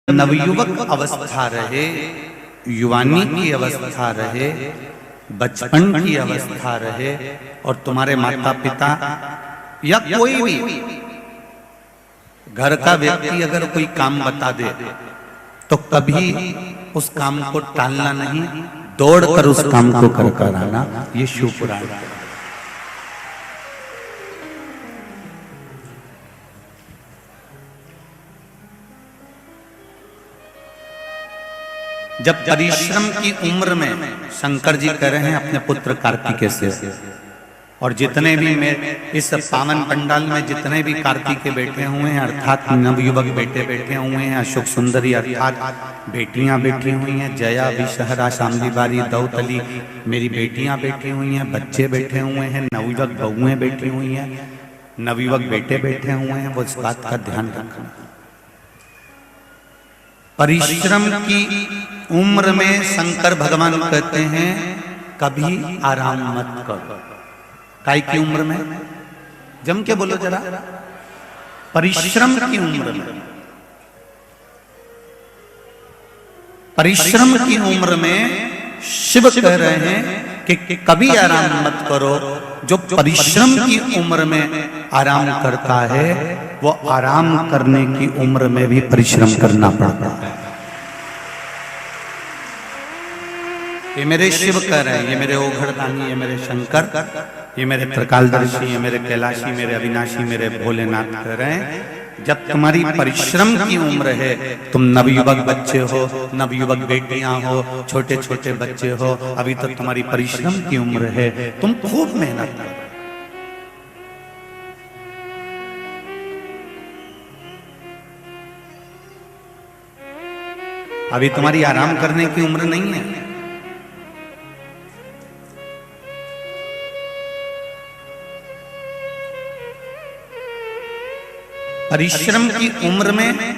नवयुवक अवस्था रहे, युवानी की अवस्था रहे, बचपन की अवस्था रहे और तुम्हारे माता पिता या कोई भी घर का व्यक्ति अगर कोई काम बता दे तो कभी उस काम को टालना नहीं, दौड़कर उस काम को कर आना। ये शिव पुराण है। जब परिश्रम की उम्र में शंकर जी कह रहे हैं अपने पुत्र कार्तिकेय से, और जितने भी इस पावन पंडाल में जितने भी कार्तिकेय बैठे हुए हैं अर्थात नवयुवक बेटे बैठे हुए हैं, अशोक सुंदरी अर्थात बेटियां बैठी हुई हैं, जया विषहरा शामली बारी दौतली मेरी बेटियां बैठी हुई हैं, बच्चे बैठे हुए हैं, नवयुवक बहुएं बैठी हुई हैं, नवयुवक बेटे बैठे हुए हैं। वो इस बात का ध्यान रखना, परिश्रम की उम्र में शंकर भगवान कहते हैं कभी आराम मत करो। काय की उम्र में? जम के बोलो जरा। परिश्रम की उम्र में, परिश्रम की उम्र में शिव कह रहे हैं कि कभी आराम मत करो। जो परिश्रम की उम्र में आराम करता है वो आराम करने की उम्र में भी परिश्रम करना पड़ता है। ये मेरे शिव कह रहे हैं, ये मेरे ओघड़दानी, ये मेरे शंकर, ये मेरे त्रिकालदर्शी, ये मेरे कैलाशी, मेरे अविनाशी, मेरे भोलेनाथ कह रहे हैं जब तुम्हारी परिश्रम की उम्र है, तुम नवयुवक बच्चे हो, नवयुवक बेटियां हो, छोटे छोटे बच्चे हो, अभी तो तुम्हारी परिश्रम की उम्र है, तुम खूब मेहनत करो। अभी तुम्हारी आराम करने की उम्र नहीं है। परिश्रम की उम्र में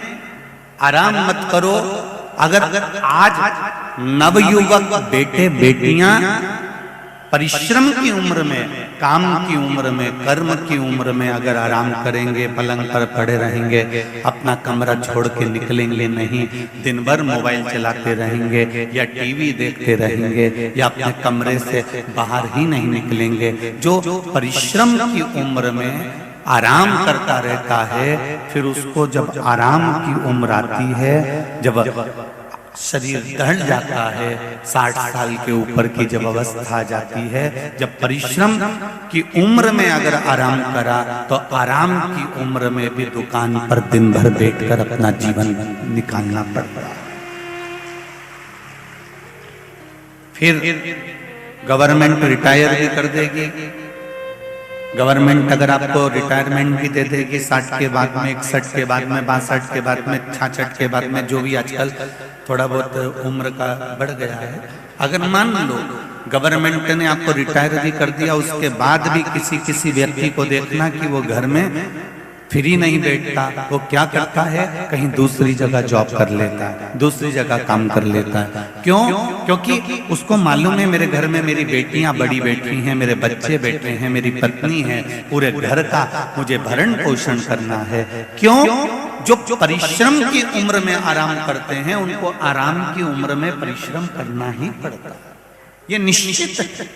आराम मत करो। अगर आज नवयुवक बेटे बेटियां परिश्रम की उम्र में, काम की उम्र में, कर्म की उम्र में अगर आराम करेंगे, पलंग पर पड़े रहेंगे, अपना कमरा छोड़ के निकलेंगे नहीं, दिन भर मोबाइल चलाते रहेंगे या टीवी देखते रहेंगे या अपने कमरे से बाहर ही नहीं निकलेंगे, जो परिश्रम की उम्र में आराम करता रहता है, फिर उसको जब आराम की उम्र आती है, जब शरीर ढल जाता है, 60 साल के ऊपर की जब अवस्था आ जाती है, जब परिश्रम की उम्र में अगर आराम करा तो आराम की उम्र में भी दुकान पर दिन भर बैठकर अपना जीवन निकालना पड़ता है। फिर गवर्नमेंट रिटायर भी कर देगी, गवर्नमेंट अगर आपको रिटायरमेंट भी दे देगी 60 के बाद में, 61 के बाद में, 62 के बाद में, 66 के बाद में, जो भी आजकल थोड़ा बहुत उम्र का बढ़ गया है। अगर मान लो गवर्नमेंट ने आपको रिटायर भी कर दिया, उसके बाद भी किसी व्यक्ति को देखना कि वो घर में फ्री नहीं बैठता, वो क्या करता है, कहीं दूसरी जगह जॉब कर लेता है, दूसरी जगह काम कर लेता है। क्यों? क्योंकि उसको मालूम है मेरे घर में मेरी बेटियां बड़ी बैठी हैं, मेरे बच्चे बैठे हैं, मेरी पत्नी है, पूरे घर का मुझे भरण पोषण करना है। क्यों? जो परिश्रम की उम्र में आराम करते हैं उनको आराम की उम्र में परिश्रम करना ही पड़ता है, ये निश्चित है।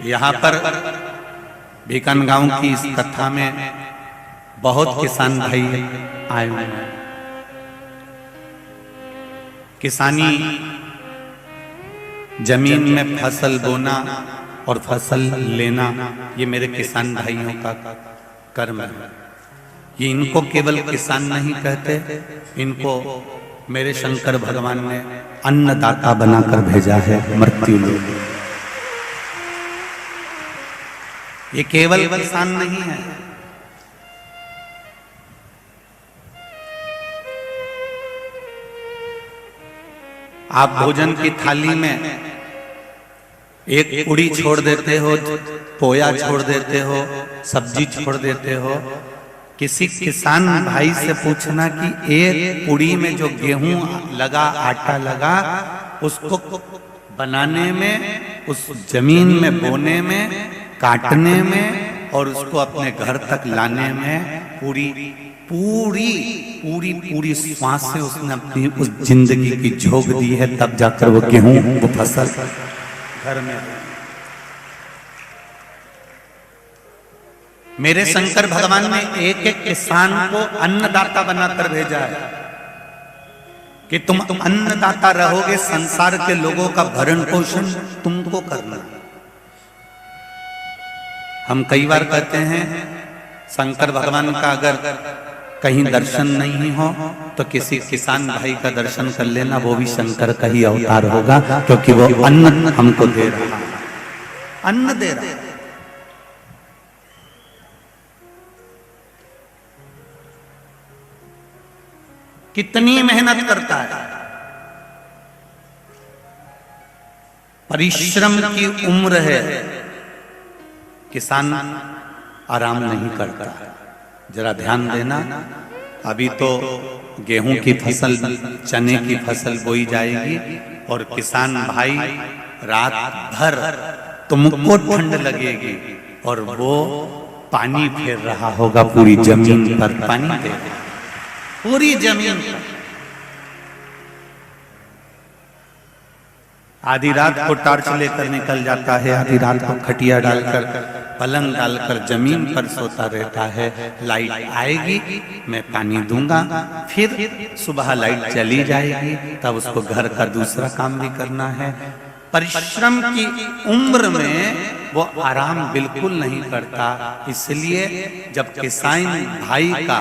यहाँ पर बीकानगांव की इस कथा में बहुत किसान भाई आए हुए हैं। किसानी जमीन में फसल बोना और फसल लेना, ये मेरे किसान भाइयों का कर्म है। ये इनको केवल किसान नहीं कहते, इनको मेरे शंकर भगवान ने अन्नदाता बनाकर भेजा है मृत्यु लोक। ये केवल किसान नहीं है, आप भोजन की थाली में एक पूड़ी छोड़ देते हो, पोया छोड़ देते हो, सब्जी छोड़ देते हो, किसी किसान भाई से पूछना कि एक पूड़ी में जो गेहूं लगा, आटा लगा, उसको बनाने में, उस जमीन में बोने में, काटने में और उसको अपने घर तक लाने में पूरी पूरी पूरी पूरी श्वास से उसने अपनी उस जिंदगी की झोंक दी है, तब जाकर वो गेहूं, वो फसल घर में। मेरे शंकर भगवान ने एक एक किसान को अन्नदाता बनाकर भेजा है कि तुम अन्नदाता रहोगे, संसार के लोगों का भरण पोषण तुमको करना। हम कई बार कहते हैं शंकर भगवान का अगर कहीं दर्शन नहीं हो तो किसी किसान भाई का दर्शन कर लेना, वो भी शंकर का ही अवतार होगा, क्योंकि वो अन्न हमको दे रहा है, अन्न दे रहा है। कितनी मेहनत करता है, परिश्रम की उम्र है, किसान आराम नहीं करता। जरा ध्यान देना, अभी तो गेहूं की फसल, चने की फसल बोई जाएगी और किसान भाई रात भर तुमको ठंड लगेगी और वो पानी फेर रहा होगा पूरी जमीन पर, पानी दे पूरी जमीन पर। आधी रात को टार्च लेकर निकल जाता है, आधी रात को खटिया डालकर, पलंग डालकर जमीन पर सोता रहता है। लाइट आएगी मैं पानी दूंगा, फिर सुबह लाइट चली जाएगी, तब उसको घर का दूसरा काम भी करना है। परिश्रम की उम्र में वो आराम बिल्कुल नहीं करता। इसलिए जब किसान भाई का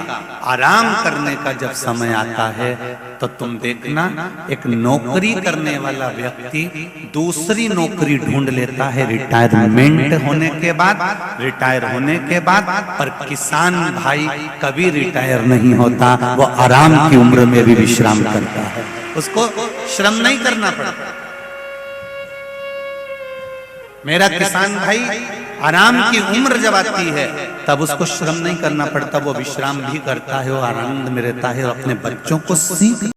आराम करने का जब समय आता है तो तुम देखना, एक नौकरी करने वाला व्यक्ति दूसरी नौकरी ढूंढ लेता है रिटायरमेंट होने के बाद, रिटायर होने के बाद। पर किसान भाई कभी रिटायर नहीं होता, वो आराम की उम्र में भी विश्राम करता है, उसको श्रम नहीं करना पड़ता। मेरा किसान भाई आराम की उम्र जब आती है तब उसको श्रम नहीं करना पड़ता, वो विश्राम भी करता है, वो आनंद में रहता है और अपने बच्चों को सीख